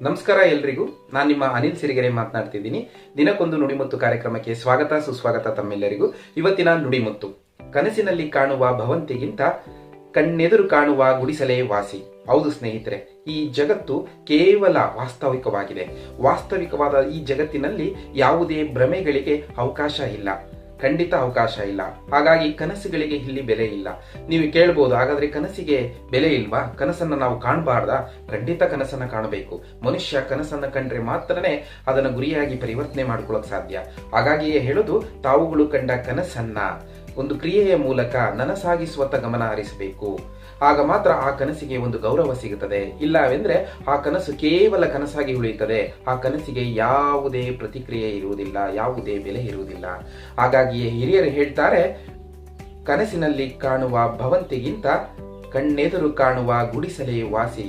ನಮಸ್ಕಾರ ಎಲ್ರಿಗೂ. ನಾನು ನಿಮ್ಮ ಅನಿಲ್ ಸಿರಿಗೆರೆ ಮಾತನಾಡ್ತಿದ್ದೀನಿ. ದಿನಕ್ಕೊಂದು ನುಡಿಮುತ್ತು ಕಾರ್ಯಕ್ರಮಕ್ಕೆ ಸ್ವಾಗತ ಸುಸ್ವಾಗತ ತಮ್ಮೆಲ್ಲರಿಗೂ. ಇವತ್ತಿನ ನುಡಿಮುತ್ತು: ಕನಸಿನಲ್ಲಿ ಕಾಣುವ ಭವಂತಿಗಿಂತ ಕಣ್ಣೆದುರು ಕಾಣುವ ಗುಡಿಸಲೇ ವಾಸಿ. ಹೌದು ಸ್ನೇಹಿತರೆ, ಈ ಜಗತ್ತು ಕೇವಲ ವಾಸ್ತವಿಕವಾಗಿದೆ. ವಾಸ್ತವಿಕವಾದ ಈ ಜಗತ್ತಿನಲ್ಲಿ ಯಾವುದೇ ಭ್ರಮೆಗಳಿಗೆ ಅವಕಾಶ ಇಲ್ಲ, ಖಂಡಿತ ಅವಕಾಶ ಇಲ್ಲ. ಹಾಗಾಗಿ ಕನಸುಗಳಿಗೆ ಇಲ್ಲಿ ಬೆಲೆ ಇಲ್ಲ. ನೀವು ಕೇಳ್ಬೋದು, ಹಾಗಾದ್ರೆ ಕನಸಿಗೆ ಬೆಲೆ ಇಲ್ವಾ? ಕನಸನ್ನ ನಾವು ಕಾಣಬಾರ್ದಾ? ಖಂಡಿತ ಕನಸನ್ನ ಕಾಣಬೇಕು. ಮನುಷ್ಯ ಕನಸನ್ನ ಕಂಡ್ರೆ ಮಾತ್ರನೇ ಅದನ್ನ ಗುರಿಯಾಗಿ ಪರಿವರ್ತನೆ ಮಾಡ್ಕೊಳ್ಳೋಕೆ ಸಾಧ್ಯ. ಹಾಗಾಗಿಯೇ ಹೇಳೋದು, ತಾವುಗಳು ಕಂಡ ಕನಸನ್ನ ಒಂದು ಕ್ರಿಯೆಯ ಮೂಲಕ ನನಸಾಗಿಸುವತ್ತ ಗಮನ ಹರಿಸಬೇಕು. ಆಗ ಮಾತ್ರ ಆ ಕನಸಿಗೆ ಒಂದು ಗೌರವ ಸಿಗುತ್ತದೆ. ಇಲ್ಲವೆಂದ್ರೆ ಆ ಕನಸು ಕೇವಲ ಕನಸಾಗಿ ಉಳಿಯುತ್ತದೆ. ಆ ಕನಸಿಗೆ ಯಾವುದೇ ಪ್ರತಿಕ್ರಿಯೆ ಇರುವುದಿಲ್ಲ, ಯಾವುದೇ ಬೆಲೆ ಇರುವುದಿಲ್ಲ. ಹಾಗಾಗಿಯೇ ಹಿರಿಯರು ಹೇಳ್ತಾರೆ, ಕನಸಿನಲ್ಲಿ ಕಾಣುವ ಭವಂತಿಗಿಂತ ಕಣ್ಣೆದುರು ಕಾಣುವ ಗುಡಿಸಲೇ ವಾಸಿ.